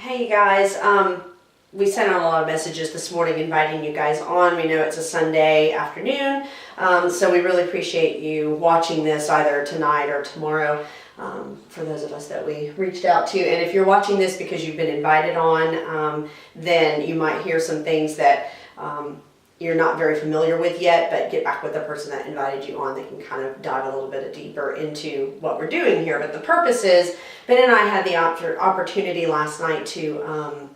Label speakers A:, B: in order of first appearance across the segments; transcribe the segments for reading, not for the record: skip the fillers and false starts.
A: Hey you guys, we sent out a lot of messages this morning inviting you guys on. We know it's a Sunday afternoon, so we really appreciate you watching this either tonight or tomorrow, for those of us that we reached out to. And if you're watching this because you've been invited on, then you might hear some things that you're not very familiar with yet, but get back with the person that invited you on. They can kind of dive a little bit deeper into what we're doing here. But the purpose is, Ben and I had the opportunity last night to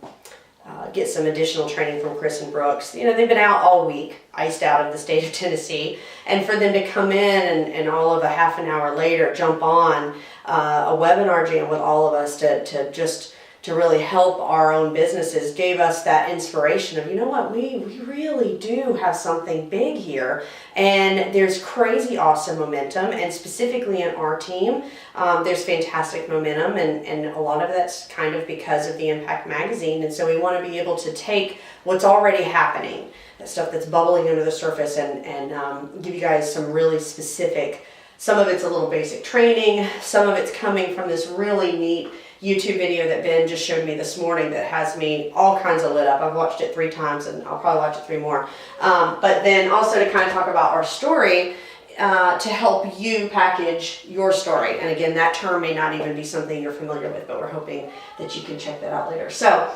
A: get some additional training from Chris and Brooks. You know, they've been out all week, iced out of the state of Tennessee, and for them to come in and all of a half an hour later jump on a webinar jam with all of us to really help our own businesses gave us that inspiration of, you know what, we really do have something big here, and there's crazy awesome momentum, and specifically in our team, there's fantastic momentum, and a lot of that's kind of because of the Impact Magazine. And so we want to be able to take what's already happening, that stuff that's bubbling under the surface, and give you guys some really specific, some of it's a little basic training, some of it's coming from this really neat YouTube video that Ben just showed me this morning that has me all kinds of lit up. I've watched it 3 times and I'll probably watch it 3 more. But then also to kind of talk about our story, to help you package your story. And again, that term may not even be something you're familiar with, but we're hoping that you can check that out later. So,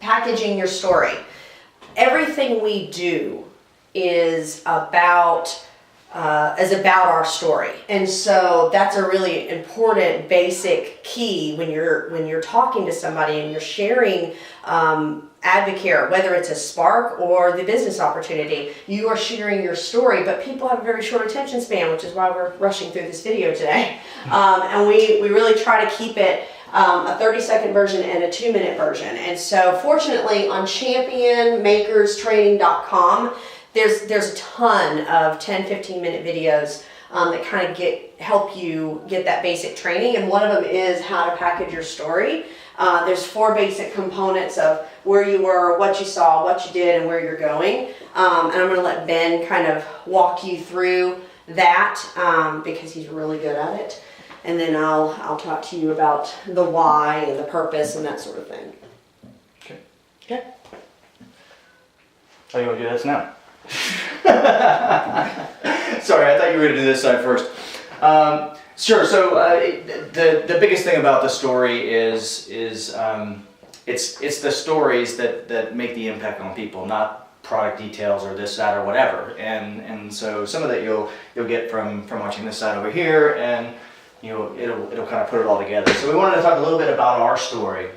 A: packaging your story. Everything we do is about our story, and so that's a really important basic key when you're talking to somebody and you're sharing Advocare, whether it's a spark or the business opportunity. You are sharing your story, but people have a very short attention span, which is why we're rushing through this video today. And we really try to keep it a 30-second version and a 2-minute version. And so fortunately on championmakerstraining.com, there's a ton of 10-15 minute videos that kind of help you get that basic training, and one of them is how to package your story. There's 4 basic components of where you were, what you saw, what you did, and where you're going. And I'm going to let Ben kind of walk you through that because he's really good at it. And then I'll talk to you about the why and the purpose and that sort of thing.
B: Okay.
A: Okay.
B: How are you going to do this now? Sorry, I thought you were going to do this side first. Sure. So the biggest thing about the story is it's the stories that make the impact on people, not product details or this, that, or whatever. And so some of that you'll get from watching this side over here, and it'll kind of put it all together. So we wanted to talk a little bit about our story.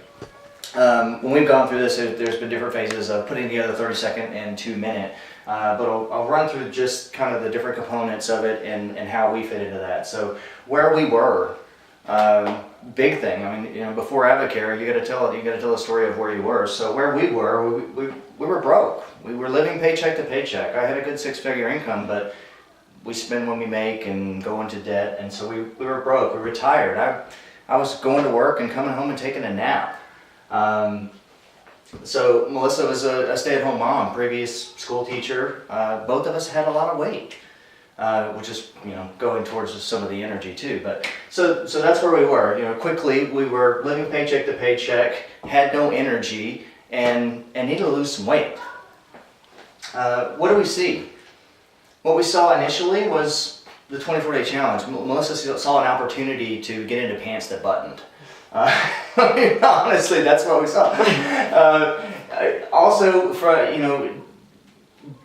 B: When we've gone through this, there's been different phases of putting together 30-second and 2-minute. But I'll run through just kind of the different components of it and how we fit into that. So where we were, big thing. I mean, before Advocare, you got to tell the story of where you were. So where we were, we were broke. We were living paycheck to paycheck. I had a good 6-figure income, but we spend when we make and go into debt, and so we were broke. We were tired. I was going to work and coming home and taking a nap. So Melissa was a stay-at-home mom, previous school teacher. Both of us had a lot of weight, which is going towards some of the energy too. But so that's where we were. Quickly we were living paycheck to paycheck, had no energy, and needed to lose some weight. What do we see? What we saw initially was the 24-day challenge. Melissa saw an opportunity to get into pants that buttoned. Honestly, that's what we saw. Also,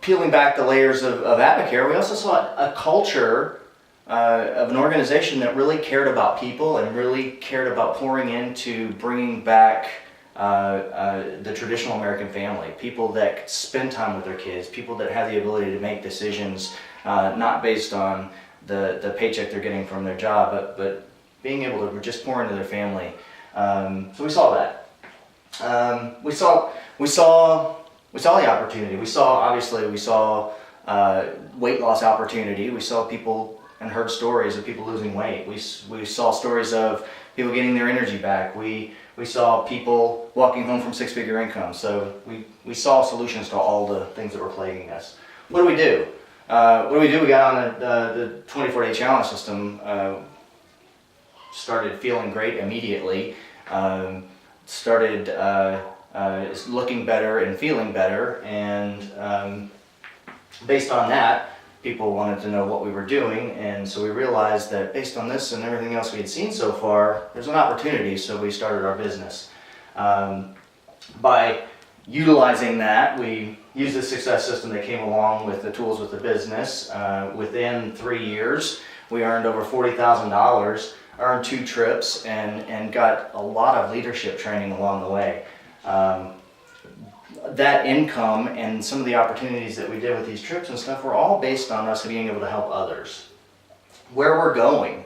B: peeling back the layers of Advocare, we also saw a culture of an organization that really cared about people and really cared about pouring into bringing back the traditional American family. People that spend time with their kids, people that have the ability to make decisions not based on the paycheck they're getting from their job, but being able to just pour into their family. So we saw that. We saw the opportunity. We saw weight loss opportunity. We saw people and heard stories of people losing weight. We saw stories of people getting their energy back. We saw people walking home from 6-figure income. So we saw solutions to all the things that were plaguing us. What do we do? We got on the 24-day challenge system. Started feeling great immediately. started looking better and feeling better, and based on that, people wanted to know what we were doing, and so we realized that based on this and everything else we had seen so far, there's an opportunity, so we started our business. By utilizing that, we used the success system that came along with the tools with the business. Within 3 years, we earned over $40,000, earned 2 trips, and got a lot of leadership training along the way. That income and some of the opportunities that we did with these trips and stuff were all based on us being able to help others. Where we're going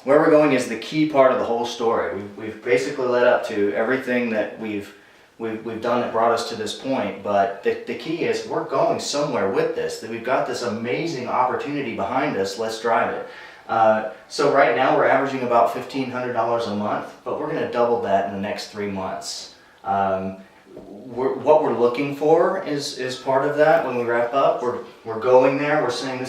B: is the key part of the whole story. We've basically led up to everything that we've done that brought us to this point, but the key is we're going somewhere with this, that we've got this amazing opportunity behind us. Let's drive it. So right now we're averaging about $1,500 a month, but we're going to double that in the next 3 months. What we're looking for is part of that. When we wrap up, we're going there. We're saying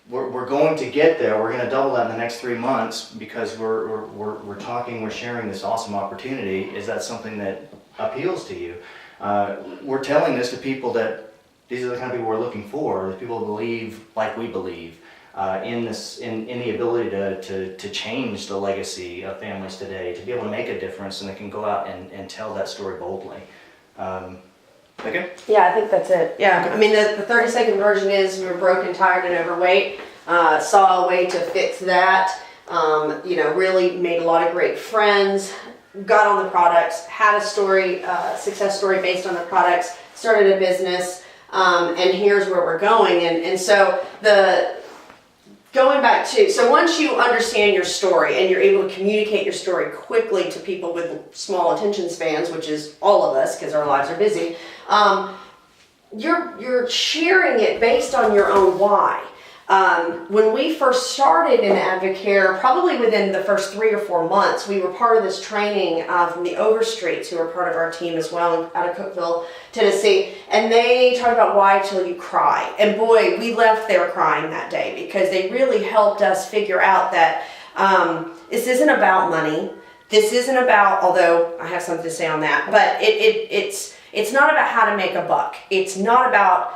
B: we're going to get there. We're going to double that in the next 3 months because we're sharing this awesome opportunity. Is that something that appeals to you? We're telling this to people that these are the kind of people we're looking for. The people who believe like we believe. In the ability to change the legacy of families today, to be able to make a difference, and they can go out and tell that story boldly. Okay?
A: Yeah, I think that's it. Yeah, I mean, the 30-second version is we were broken, tired, and overweight. Saw a way to fix that. Really made a lot of great friends. Got on the products. Had a story, success story based on the products. Started a business, and here's where we're going. And so going back to, so once you understand your story and you're able to communicate your story quickly to people with small attention spans, which is all of us because our lives are busy, you're sharing it based on your own why. When we first started in Advocare, probably within the first 3 or 4 months, we were part of this training from the Overstreets, who are part of our team as well, out of Cookeville, Tennessee, and they talked about why till you cry. And boy, we left there crying that day because they really helped us figure out that this isn't about money. This isn't about, although I have something to say on that, but it's not about how to make a buck. It's not about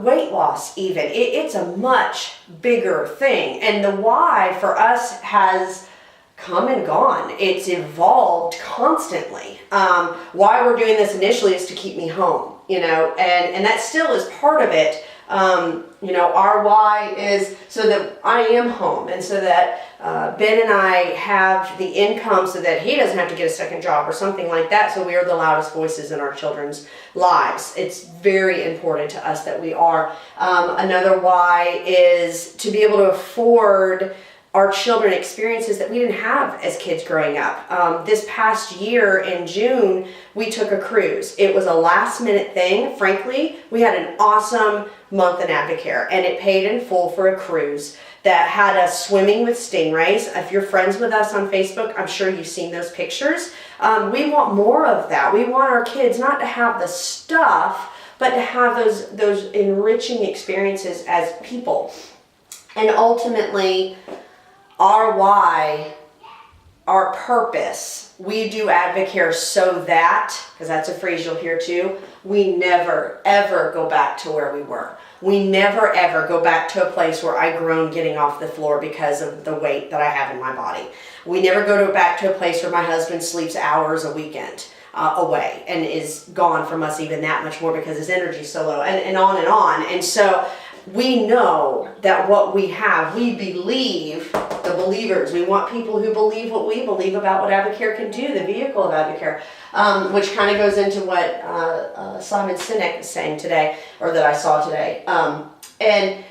A: weight loss even. It's a much bigger thing. And the why for us has come and gone. It's evolved constantly. Why we're doing this initially is to keep me home, and that still is part of it. Our why is so that I am home and so that Ben and I have the income so that he doesn't have to get a second job or something like that. So we are the loudest voices in our children's lives. It's very important to us that we are. Another why is to be able to afford our children experiences that we didn't have as kids growing up. This past year in June, we took a cruise. It was a last minute thing. Frankly, we had an awesome month in Advocare, and it paid in full for a cruise that had us swimming with stingrays. If you're friends with us on Facebook, I'm sure you've seen those pictures. We want more of that. We want our kids not to have the stuff, but to have those enriching experiences as people. And ultimately, our why, our purpose, we do Advocare so that, because that's a phrase you'll hear too, we never ever go back to where we were. We never ever go back to a place where I groan getting off the floor because of the weight that I have in my body. We never go back to a place where my husband sleeps hours a weekend away and is gone from us even that much more because his energy's so low, and on and on. And so we know that what we have, we believe, the believers, we want people who believe what we believe about what Advocare can do, the vehicle of Advocare, which kind of goes into what Simon Sinek was saying today, or that I saw today. And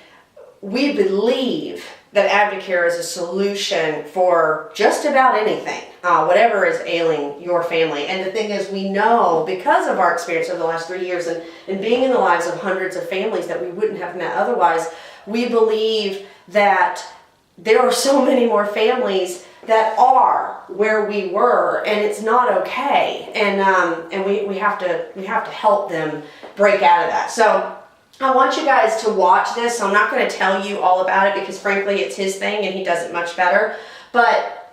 A: we believe that Advocare is a solution for just about anything, whatever is ailing your family. And the thing is, we know because of our experience over the last 3 years and being in the lives of hundreds of families that we wouldn't have met otherwise, we believe that there are so many more families that are where we were, and it's not okay. And we have to help them break out of that. So I want you guys to watch this. I'm not going to tell you all about it because frankly it's his thing and he does it much better. But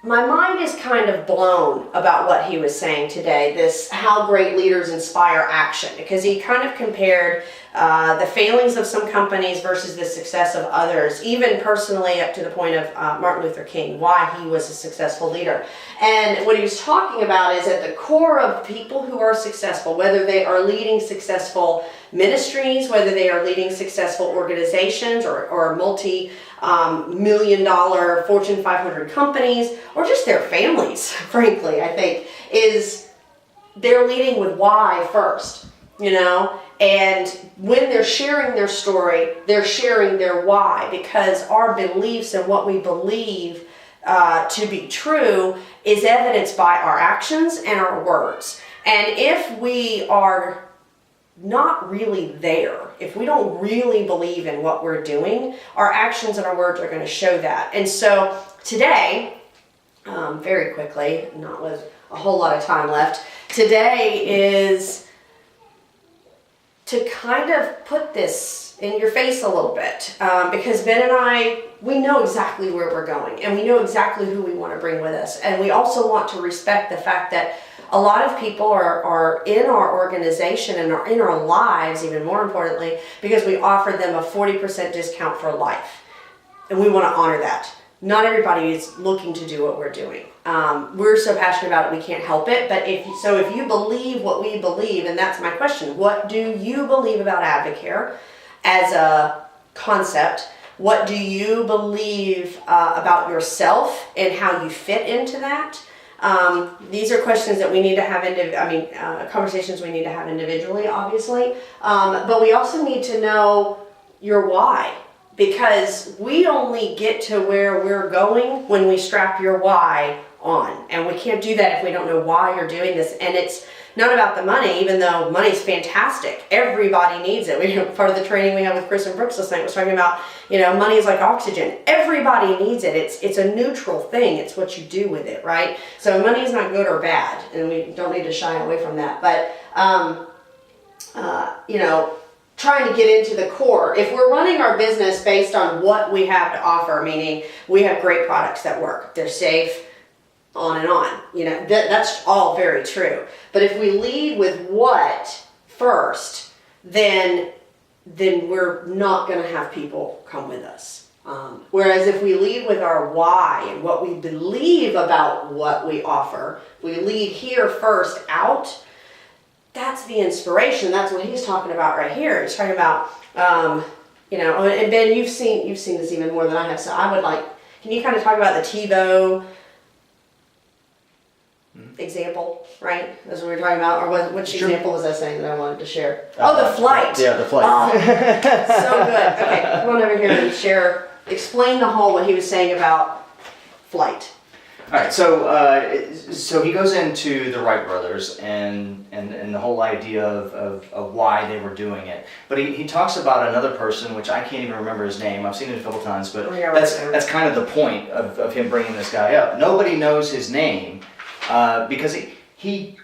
A: my mind is kind of blown about what he was saying today, this how great leaders inspire action, because he kind of compared the failings of some companies versus the success of others, even personally up to the point of Martin Luther King, why he was a successful leader. And what he was talking about is at the core of people who are successful, whether they are leading successful ministries, whether they are leading successful organizations or multi-million-dollar Fortune 500 companies, or just their families, frankly, I think, is they're leading with why first, you know? And when they're sharing their story, they're sharing their why, because our beliefs and what we believe to be true is evidenced by our actions and our words. And if we are not really there, if we don't really believe in what we're doing, our actions and our words are going to show that. And so today, very quickly, not with a whole lot of time left, today is to kind of put this in your face a little bit, because Ben and I, we know exactly where we're going, and we know exactly who we want to bring with us, and we also want to respect the fact that a lot of people are in our organization and are in our lives, even more importantly, because we offer them a 40% discount for life, and we want to honor that. Not everybody is looking to do what we're doing. We're so passionate about it, we can't help it. But if you believe what we believe, and that's my question, what do you believe about Advocare as a concept? What do you believe about yourself and how you fit into that? These are questions that we need to have, conversations we need to have individually, obviously. But we also need to know your why. Because we only get to where we're going when we strap your why on. And we can't do that if we don't know why you're doing this. And it's not about the money, even though money's fantastic. Everybody needs it. Part of the training we had with Chris and Brooks last night was talking about, money is like oxygen. Everybody needs it. It's a neutral thing. It's what you do with it, right? So money is not good or bad, and we don't need to shy away from that. But, trying to get into the core. If we're running our business based on what we have to offer, meaning we have great products that work, they're safe, on and on, that's all very true. But if we lead with what first, then we're not going to have people come with us. Whereas if we lead with our why and what we believe about what we offer, we lead here first out. That's the inspiration. That's what he's talking about right here. He's talking about, and Ben, you've seen this even more than I have. So I would can you kind of talk about the TiVo example, right? That's what we were talking about. Or which example was I saying that I wanted to share? The flight.
B: Yeah, the flight.
A: Oh, so good. Okay, come on over here and explain what he was saying about flight.
B: All right, so he goes into the Wright brothers and the whole idea of why they were doing it. But he talks about another person, which I can't even remember his name. I've seen it a couple times, but that's kind of the point of him bringing this guy up. Nobody knows his name because he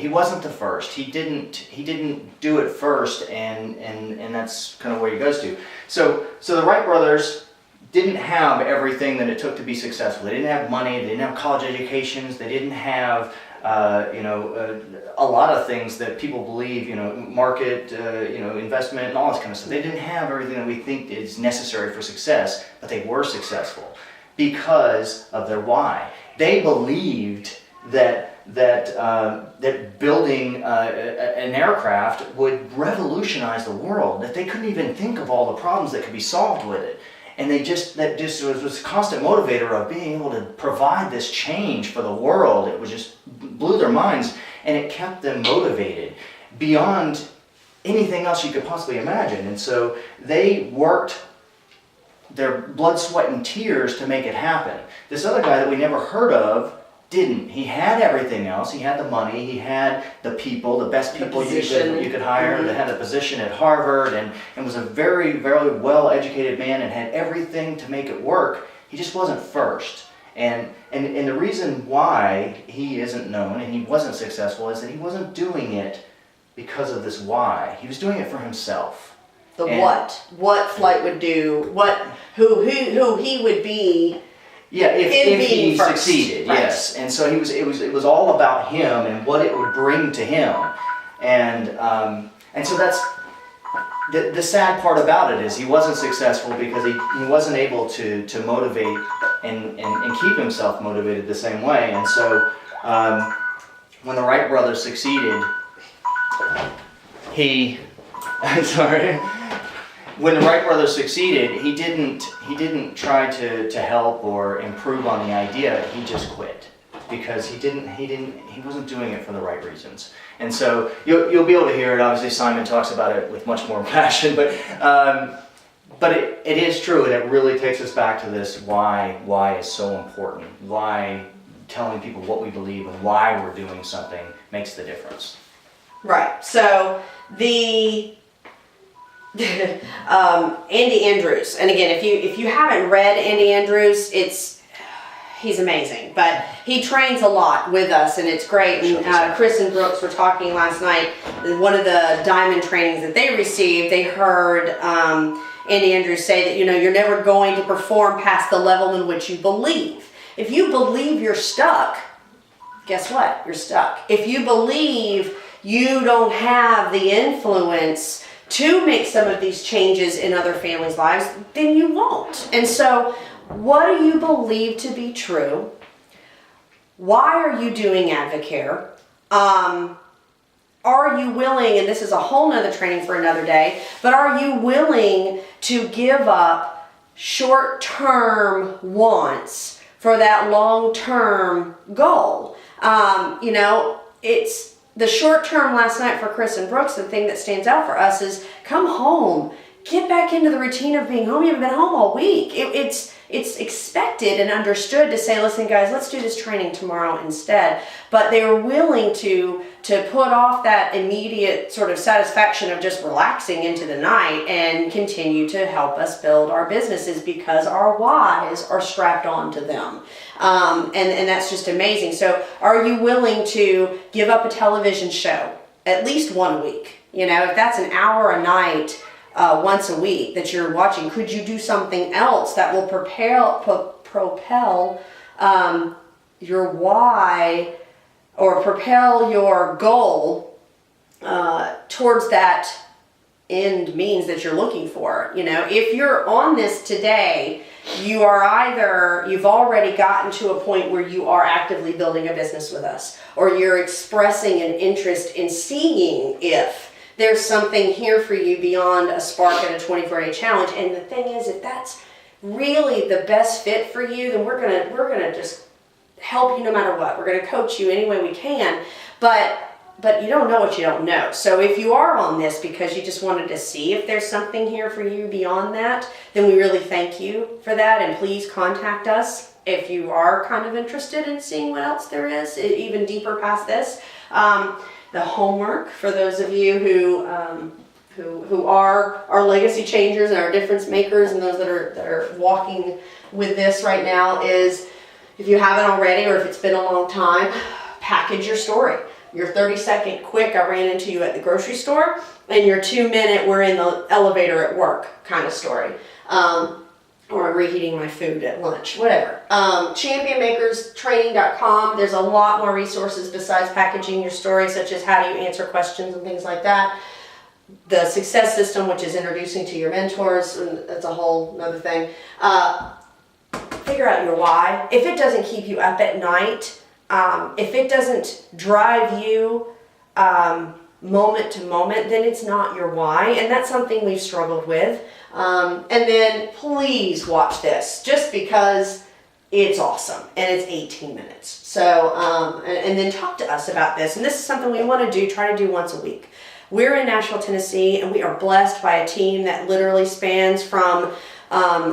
B: wasn't the first. He didn't do it first, and that's kind of where he goes to. So the Wright brothers didn't have everything that it took to be successful. They didn't have money, they didn't have college educations, they didn't have a lot of things that people believe, market, investment and all this kind of stuff. They didn't have everything that we think is necessary for success, but they were successful because of their why. They believed that building an aircraft would revolutionize the world, that they couldn't even think of all the problems that could be solved with it. And that just was a constant motivator of being able to provide this change for the world. It was just blew their minds, and it kept them motivated beyond anything else you could possibly imagine. And so they worked their blood, sweat, and tears to make it happen. This other guy that we never heard of didn't. He had everything else. He had the money. He had the people, the best people you could hire. That had a position at Harvard and was a very, very well-educated man and had everything to make it work. He just wasn't first. And the reason why he isn't known and he wasn't successful is that he wasn't doing it because of this why. He was doing it for himself.
A: What Flight would do, who he would be
B: Yeah, if
A: in
B: he
A: being first.
B: succeeded,
A: Right.
B: yes. And so it was all about him and what it would bring to him. And so that's the sad part about it is he wasn't successful because he wasn't able to motivate and keep himself motivated the same way. And so when the Wright brothers succeeded, when the Wright brothers succeeded, he didn't try to help or improve on the idea. He just quit because he wasn't doing it for the right reasons. And so you'll be able to hear it. Obviously, Simon talks about it with much more passion, but it is true, and it really takes us back to this why is so important. Why telling people what we believe and why we're doing something makes the difference.
A: Right. So the Andy Andrews, and again, if you haven't read Andy Andrews, he's amazing. But he trains a lot with us, and it's great. And Chris and Brooks were talking last night. One of the diamond trainings that they received, they heard Andy Andrews say that you're never going to perform past the level in which you believe. If you believe you're stuck, guess what? You're stuck. If you believe you don't have the influence to make some of these changes in other families' lives, then you won't. And so, what do you believe to be true? Why are you doing Advocare? Are you willing, and this is a whole nother training for another day, but are you willing to give up short-term wants for that long-term goal? It's the short term last night for Chris and Brooks. The thing that stands out for us is come home, get back into the routine of being home. You haven't been home all week. It's expected and understood to say, listen guys, let's do this training tomorrow instead. But they were willing to put off that immediate sort of satisfaction of just relaxing into the night and continue to help us build our businesses because our whys are strapped onto them. And that's just amazing. So are you willing to give up a television show at least one week? If that's an hour a night, once a week that you're watching, could you do something else that will propel your why or propel your goal towards that end means that you're looking for? If you're on this today, you've already gotten to a point where you are actively building a business with us, or you're expressing an interest in seeing if there's something here for you beyond a spark and a 24-day challenge. And the thing is, if that's really the best fit for you, then we're gonna just help you no matter what. We're gonna coach you any way we can. But you don't know what you don't know. So if you are on this because you just wanted to see if there's something here for you beyond that, then we really thank you for that. And please contact us if you are kind of interested in seeing what else there is, even deeper past this. The homework for those of you who are our legacy changers and our difference makers, and those that are walking with this right now, is if you haven't already, or if it's been a long time, package your story. Your 30-second quick, I ran into you at the grocery store, and your 2-minute, we're in the elevator at work kind of story. Or I'm reheating my food at lunch, whatever. Championmakerstraining.com. There's a lot more resources besides packaging your story, such as how do you answer questions and things like that. The success system, which is introducing to your mentors, and that's a whole other thing. Figure out your why. If it doesn't keep you up at night, if it doesn't drive you moment to moment, then it's not your why, and that's something we've struggled with. And then please watch this, just because it's awesome and it's 18 minutes. So, and then talk to us about this. And this is something we want to try to do once a week. We're in Nashville, Tennessee, and we are blessed by a team that literally spans from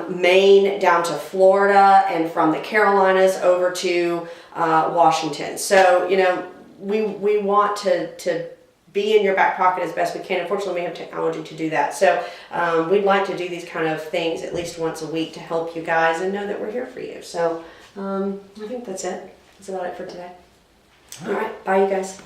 A: Maine down to Florida, and from the Carolinas over to Washington. So, we want to be in your back pocket as best we can. Unfortunately, we have technology to do that. So we'd like to do these kind of things at least once a week to help you guys and know that we're here for you. So I think that's it. That's about it for today. All right. Bye, you guys.